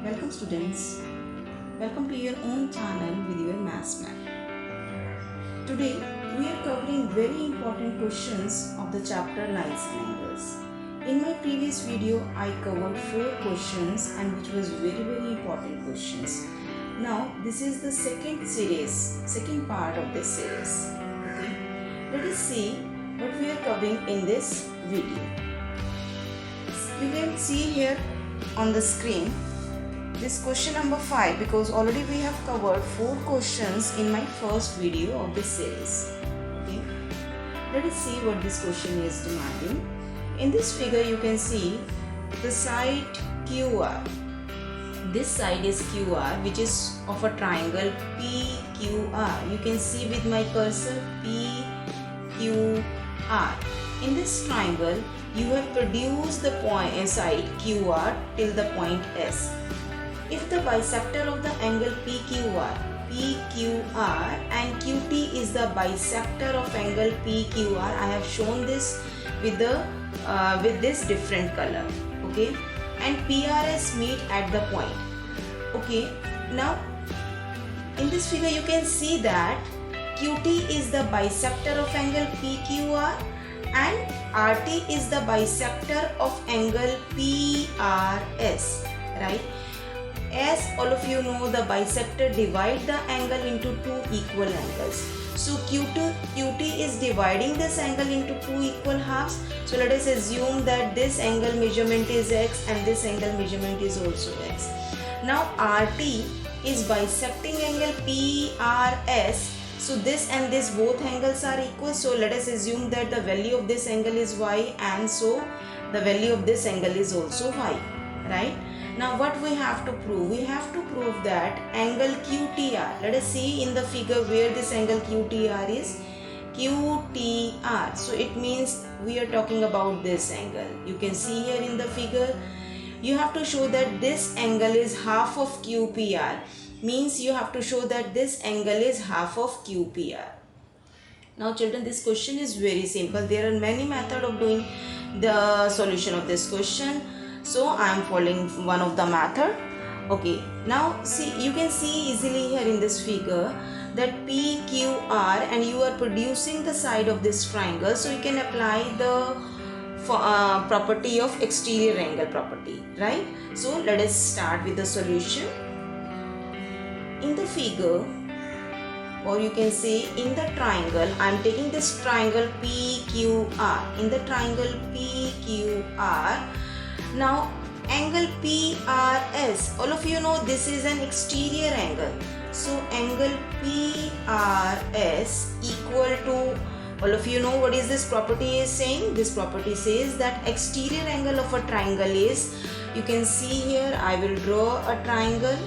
Welcome students. Welcome to your own channel with your Maths Map. Today we are covering very important questions of the chapter Lines and Angles. In my previous video I covered 4 questions and which was very important questions. Now this is the second part of this series. Okay. Let us see what we are covering in this video. You can see here on the screen this question number 5, because already we have covered 4 questions in my first video of this series. Okay. Let us see what this question is demanding. In this figure you can see the side QR. This side is QR, which is of a triangle PQR. You can see with my cursor PQR. In this triangle you have produced the side QR till the point S. If the bisector of the angle PQR and QT is the bisector of angle PQR, I have shown this with this different color. Okay, and PRS meet at the point. Okay, now in this figure you can see that QT is the bisector of angle PQR and RT is the bisector of angle PRS, right? As all of you know, the bisector divide the angle into 2 equal angles. So QT is dividing this angle into 2 equal halves. So let us assume that this angle measurement is X and this angle measurement is also X. Now RT is bisecting angle PRS. So this and this both angles are equal. So let us assume that the value of this angle is Y and so the value of this angle is also Y, right? Now what we have to prove? We have to prove that angle QTR. Let us see in the figure where this angle QTR is. QTR. So it means we are talking about this angle. You can see here in the figure. You have to show that this angle is half of QPR. Means you have to show that this angle is half of QPR. Now children, this question is very simple. There are many methods of doing the solution of this question. So I am following one of the method. Okay, now see, you can see easily here in this figure that PQR and you are producing the side of this triangle. So you can apply the property of exterior angle property, right? So let us start with the solution. In the figure, or you can say in the triangle, I am taking this triangle PQR. In the triangle PQR, now angle PRS, all of you know this is an exterior angle. So angle PRS equal to, all of you know what is this property is saying? This property says that exterior angle of a triangle is, you can see here I will draw a triangle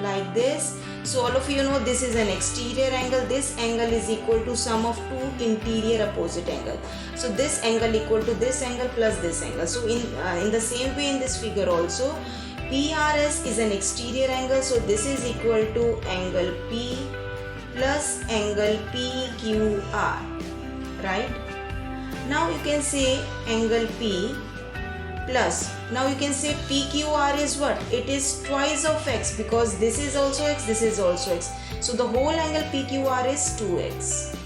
like this. So all of you know this is an exterior angle. This angle is equal to sum of 2 interior opposite angle. So this angle equal to this angle plus this angle. So in the same way in this figure also, PRS is an exterior angle. So this is equal to angle P plus angle PQR, right? Now you can say angle P plus, now you can say PQR is what? It is twice of X, because this is also X, this is also X. So the whole angle PQR is 2X.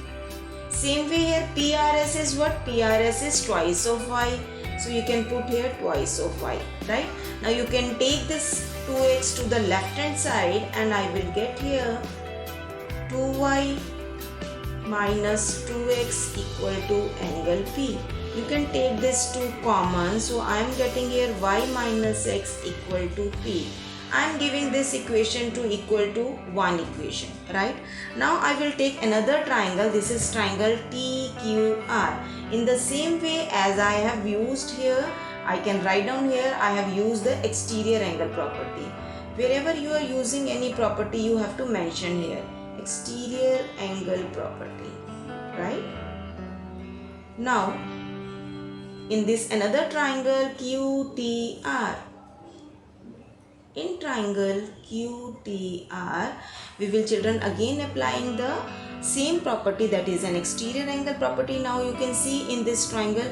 Same way here PRS is what? PRS is twice of Y. So you can put here twice of Y, right? Now you can take this 2X to the left hand side and I will get here 2Y minus 2X equal to angle P. You can take this 2 common, so I am getting here Y minus X equal to P. I am giving this equation to equal to one equation, right? Now I will take another triangle. This is triangle TQR. In the same way as I have used here, I can write down here, I have used the exterior angle property. Wherever you are using any property, you have to mention here exterior angle property, right? Now in this another triangle QTR, in triangle QTR, we will children again applying the same property, that is an exterior angle property. Now you can see in this triangle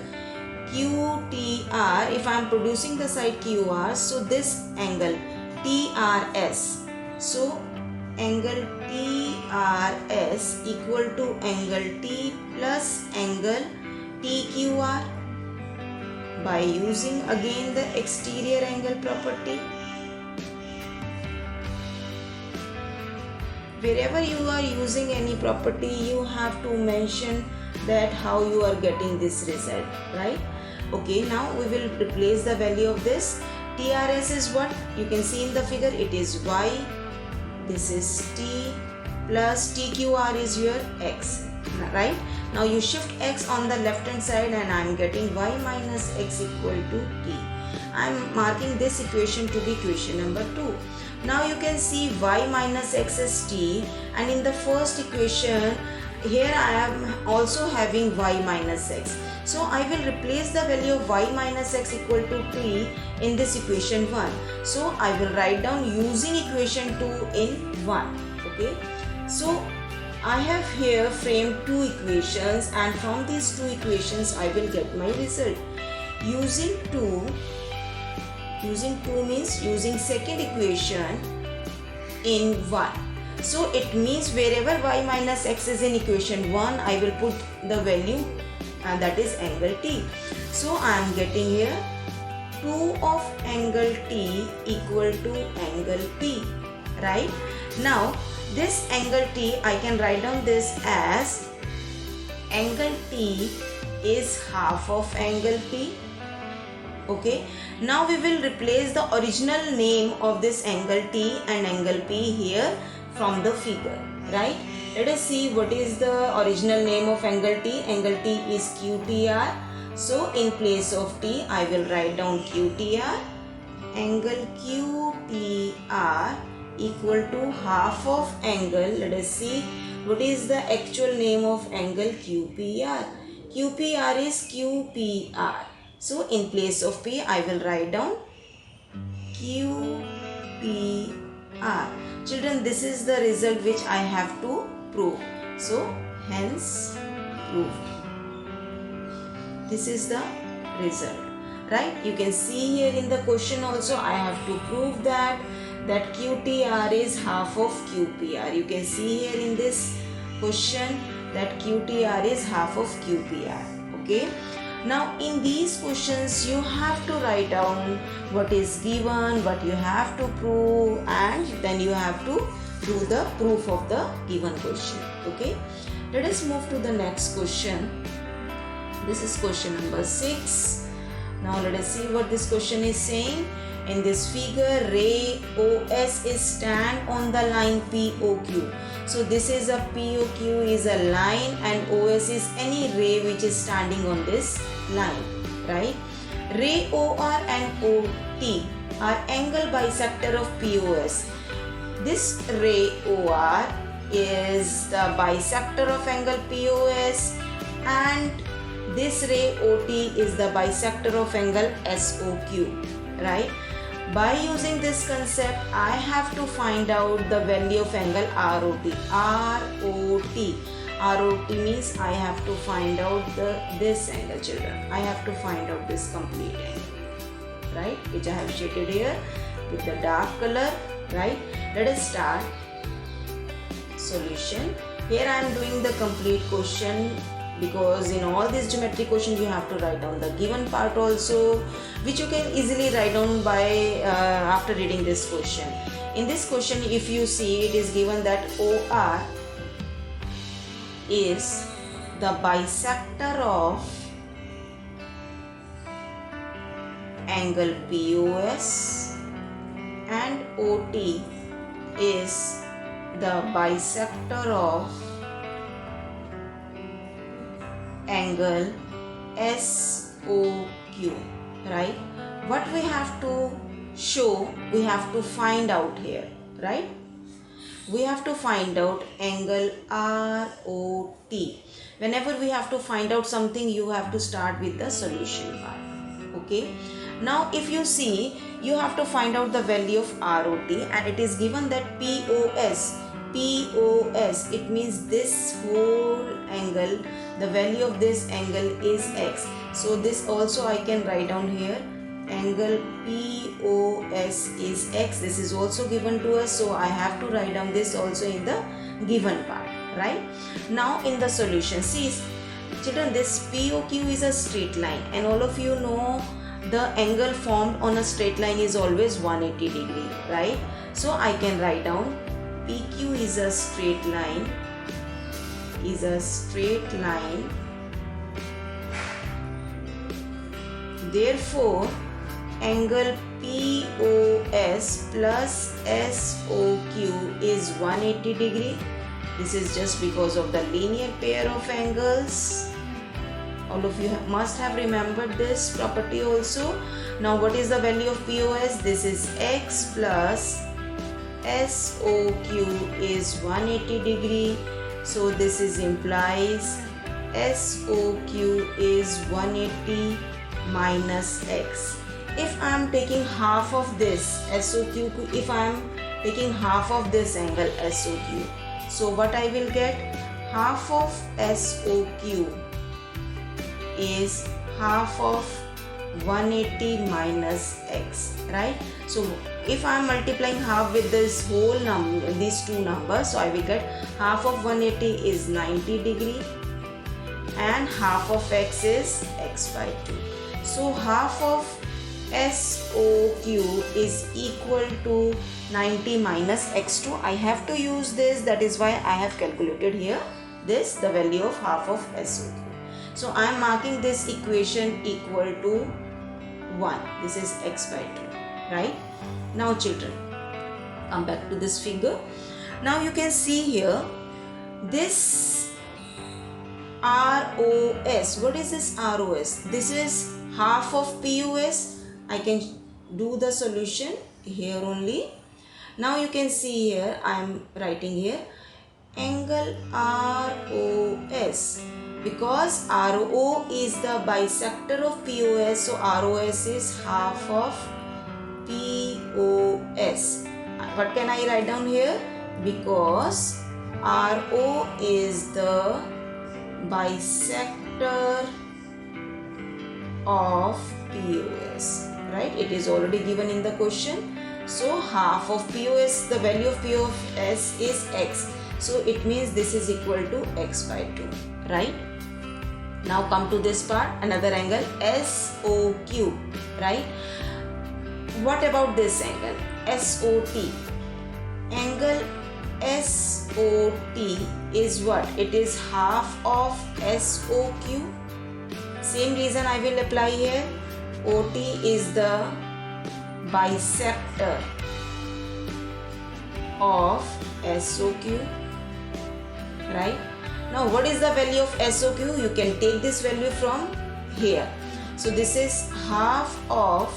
QTR, if I am producing the side QR, so this angle TRS. So angle TRS equal to angle T plus angle TQR by using again the exterior angle property. Wherever you are using any property, you have to mention that how you are getting this result, right? Okay, now we will replace the value of this. TRS is what? You can see in the figure, it is Y. This is T plus TQR is your X, right? Now you shift X on the left hand side and I am getting Y minus X equal to T. I am marking this equation to be equation number 2. Now you can see Y minus X is T, and in the first equation here I am also having Y minus X. So I will replace the value of Y minus X equal to T in this equation 1. So I will write down using equation 2 in 1. Okay. So I have here framed two equations, and from these two equations I will get my result. Using 2 means using second equation in 1. So it means wherever Y minus X is in equation 1, I will put the value, and that is angle T. So I am getting here 2 of angle T equal to angle P, right? Now this angle T, I can write down this as angle T is half of angle P. Okay, now we will replace the original name of this angle T and angle P here from the figure, right? Let us see what is the original name of angle T. Angle T is QTR. So in place of T, I will write down QTR. Angle QTR equal to half of angle. Let us see what is the actual name of angle QPR. QPR is QPR. So in place of P, I will write down QPR. Children, this is the result which I have to prove. So hence proved. This is the result, right? You can see here in the question also I have to prove that QTR is half of QPR. You can see here in this question that QTR is half of QPR. Okay. Now in these questions you have to write down what is given, what you have to prove, and then you have to do the proof of the given question. Okay. Let us move to the next question. This is question number 6. Now let us see what this question is saying. In this figure, ray OS is stand on the line POQ. So this is a POQ is a line and OS is any ray which is standing on this line, right? Ray OR and OT are angle bisector of POS. This ray OR is the bisector of angle POS, and this ray OT is the bisector of angle SOQ, right? By using this concept, I have to find out the value of angle ROT. ROT means I have to find out this angle, children. I have to find out this complete angle, right? Which I have shaded here with the dark color, right? Let us start solution. Here I am doing the complete question, because in all these geometry questions you have to write down the given part also, which you can easily write down by after reading this question. In this question, if you see, it is given that OR is the bisector of angle POS and OT is the bisector of angle SOQ, right? What we have to show, we have to find out here, right? We have to find out angle ROT. Whenever we have to find out something, you have to start with the solution part, okay? Now if you see, you have to find out the value of ROT, and it is given that POS, it means this whole angle, the value of this angle is X. So this also I can write down here angle POS is X. This is also given to us, so I have to write down this also in the given part, right? Now in the solution, see children, this POQ is a straight line, and all of you know the angle formed on a straight line is always 180 degree, right? So I can write down PQ is a straight line, therefore angle POS plus SOQ is 180 degree. This is just because of the linear pair of angles. All of you must have remembered this property also. Now what is the value of POS? This is X plus SOQ is 180 degree. So this is implies SOQ is 180 minus X. If I am taking half of this SOQ, if I am taking half of this angle SOQ, so what I will get? Half of SOQ is half of 180 minus X, right? So if I am multiplying half with this whole number, these two numbers, so I will get half of 180 is 90 degree and half of X is X by 2. So half of SOQ is equal to 90 minus X2. I have to use this, that is why I have calculated here this, the value of half of SOQ. So I am marking this equation equal to 1. This is X by 2, right? Now children, come back to this figure. Now you can see here this ROS. What is this ROS? This is half of POS. I can do the solution here only. Now you can see here, I am writing here angle ROS, because RO is the bisector of POS, so ROS is half of POS. What can I write down here? Because RO is the bisector of POS, right? It is already given in the question. So half of POS, the value of POS is X. So it means this is equal to X by 2, right? Now come to this part, another angle SOQ, right? What about this angle SOT? Angle SOT is what? It is half of SOQ. Same reason I will apply here. OT is the bisector of SOQ, right? Now what is the value of SOQ? You can take this value from here. So this is half of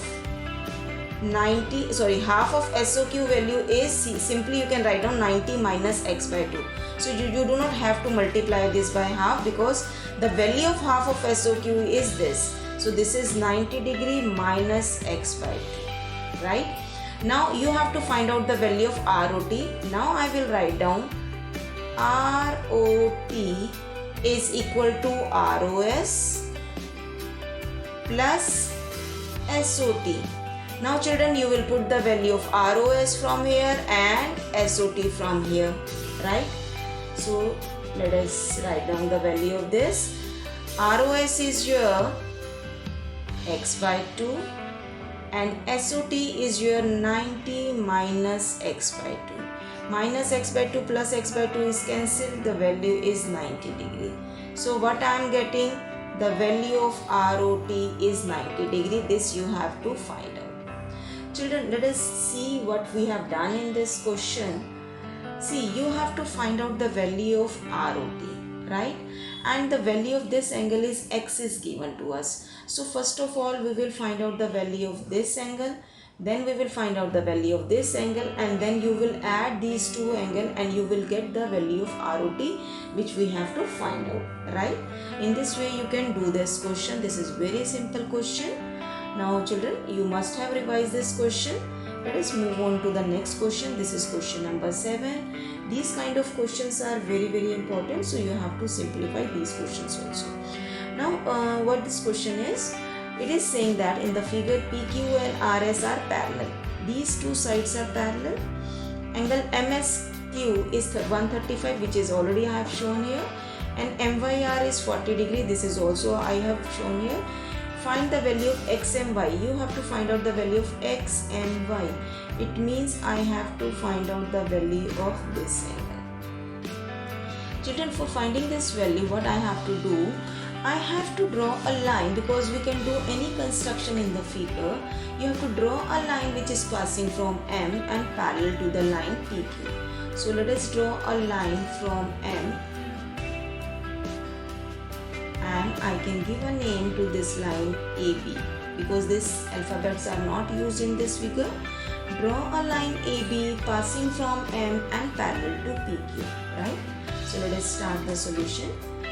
half of SOQ value is, simply you can write down 90 minus X by 2. So you do not have to multiply this by half, because the value of half of SOQ is this. So this is 90 degree minus X by 2, right? Now you have to find out the value of ROT. Now I will write down ROT is equal to ROS plus SOT. Now children, you will put the value of ROS from here and SOT from here, right? So let us write down the value of this. ROS is your X by 2 and SOT is your 90 minus X by 2. Minus X by 2 plus X by 2 is cancelled. The value is 90 degree. So what I am getting? The value of ROT is 90 degree. This you have to find out. Children, let us see what we have done in this question. See, you have to find out the value of ROT, right? And the value of this angle is X is given to us. So first of all, we will find out the value of this angle. Then we will find out the value of this angle, and then you will add these two angles and you will get the value of ROT, which we have to find out, right? In this way you can do this question. This is very simple question. Now children, you must have revised this question. Let us move on to the next question. This is question number 7. These kind of questions are very important, so you have to simplify these questions also. Now what this question is, it is saying that in the figure PQ and RS are parallel. These two sides are parallel. Angle MSQ is 135, which is already I have shown here, and MYR is 40 degree. This is also I have shown here. Find the value of X and Y. You have to find out the value of X and Y. It means I have to find out the value of this angle. Children, for finding this value, what I have to do, I have to draw a line, because we can do any construction in the figure. You have to draw a line which is passing from M and parallel to the line PQ. So let us draw a line from M, and I can give a name to this line AB, because these alphabets are not used in this figure. Draw a line AB passing from M and parallel to PQ, right? So let us start the solution.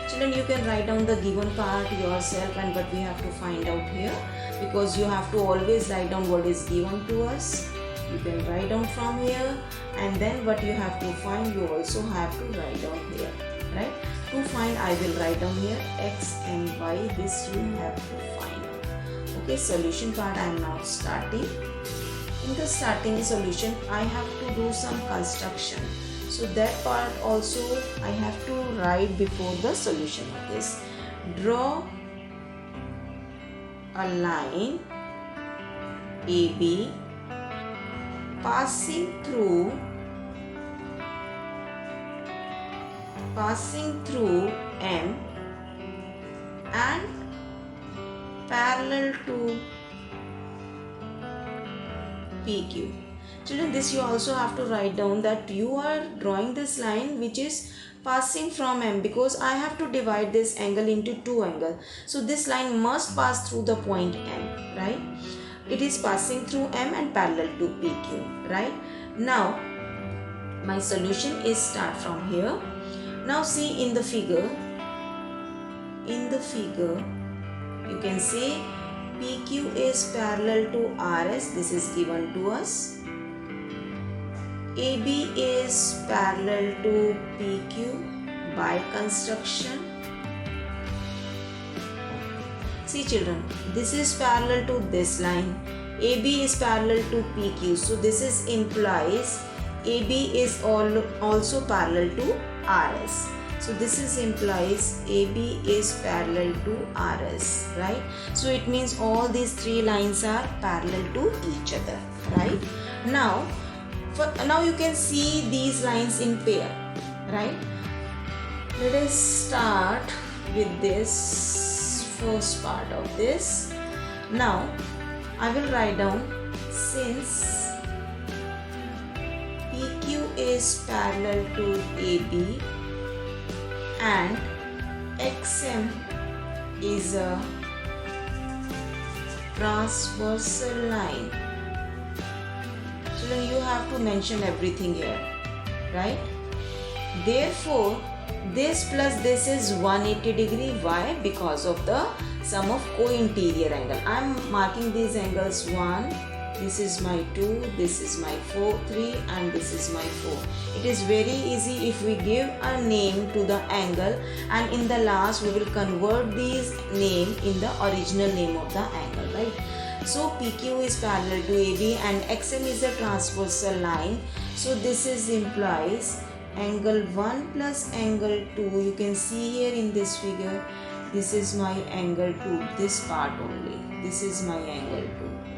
Children, you can write down the given part yourself and what we have to find out here, because you have to always write down what is given to us. You can write down from here, and then what you have to find, you also have to write down here, right? To find, I will write down here X and Y. This you have to find out. Okay, solution part I am now starting. In the starting solution, I have to do some construction. So that part also I have to write before the solution of this. Draw a line AB passing through M and parallel to PQ. Children, this you also have to write down that you are drawing this line which is passing from M, because I have to divide this angle into two angles. So this line must pass through the point M, right? It is passing through M and parallel to PQ, right? Now my solution is start from here. Now see in the figure, you can say PQ is parallel to RS. This is given to us. AB is parallel to PQ by construction. See children, this is parallel to this line. AB is parallel to PQ. So this is implies AB is also parallel to RS. So this is implies AB is parallel to RS, right? So it means all these three lines are parallel to each other, right? Now you can see these lines in pair, right? Let us start with this first part of this. Now I will write down, since PQ is parallel to AB and XM is a transversal line. Children, you have to mention everything here, right? Therefore, this plus this is 180 degree. Why? Because of the sum of co-interior angle. I am marking these angles 1, this is my 2, this is my 3 and this is my 4. It is very easy if we give a name to the angle, and in the last we will convert these name in the original name of the angle, right? So PQ is parallel to AB and XM is a transversal line. So this is implies angle 1 plus angle 2. You can see here in this figure, this is my angle 2, this part only. This is my angle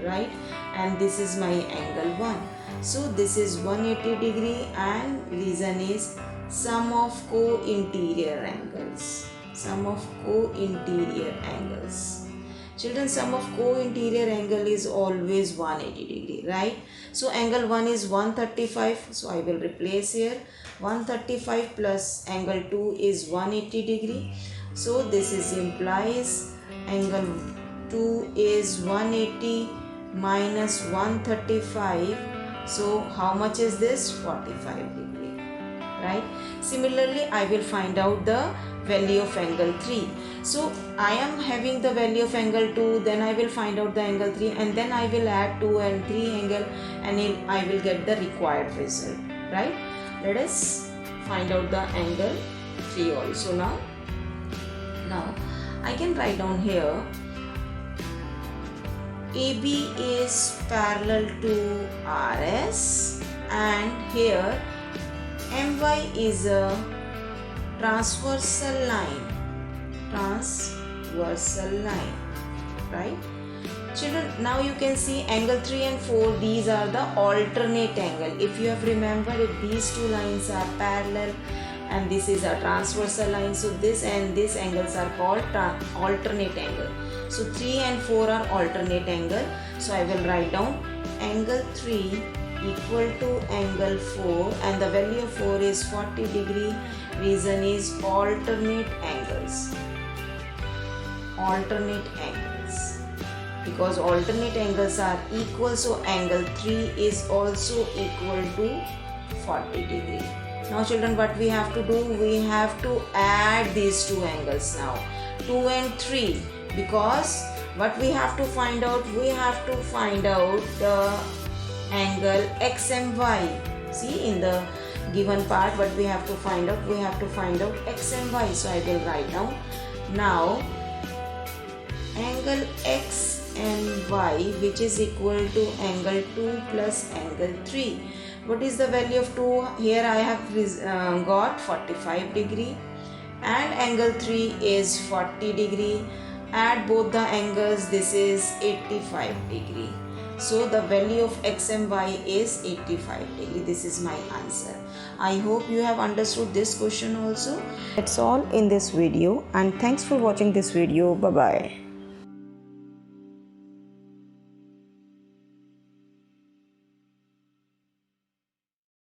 2, right? And this is my angle 1. So this is 180 degree, and reason is sum of co-interior angles. Sum of co-interior angles. Children, sum of co-interior angle is always 180 degree, right? So angle 1 is 135. So I will replace here 135 plus angle 2 is 180 degree. So this is implies angle 2 is 180 minus 135. So how much is this? 45 degree, right? Similarly, I will find out the value of angle 3. So I am having the value of angle 2, then I will find out the angle 3, and then I will add 2 and 3 angle, and I will get the required result, right? Let us find out the angle 3 also now. Now I can write down here AB is parallel to RS, and here MY is a transversal line, right? Children, now you can see angle 3 and 4, these are the alternate angle. If you have remembered, if these two lines are parallel and this is a transversal line, so this and this angles are called alternate angle. So 3 and 4 are alternate angle. So I will write down angle 3 equal to angle 4, and the value of 4 is 40 degree. Reason is alternate angles. Alternate angles. Because alternate angles are equal, so angle 3 is also equal to 40 degree. Now children, what we have to do? We have to add these two angles now. 2 and 3. Because what we have to find out? We have to find out the angle X and Y. See, in the given part, what we have to find out? We have to find out X and Y. So I will write down. Now angle X and Y, which is equal to angle 2 plus angle 3. What is the value of 2? Here I have got 45 degree, and angle 3 is 40 degree. Add both the angles, this is 85 degree. So the value of X and Y is 85 degree. This is my answer. I hope you have understood this question also. That's all in this video, and thanks for watching this video. Bye bye.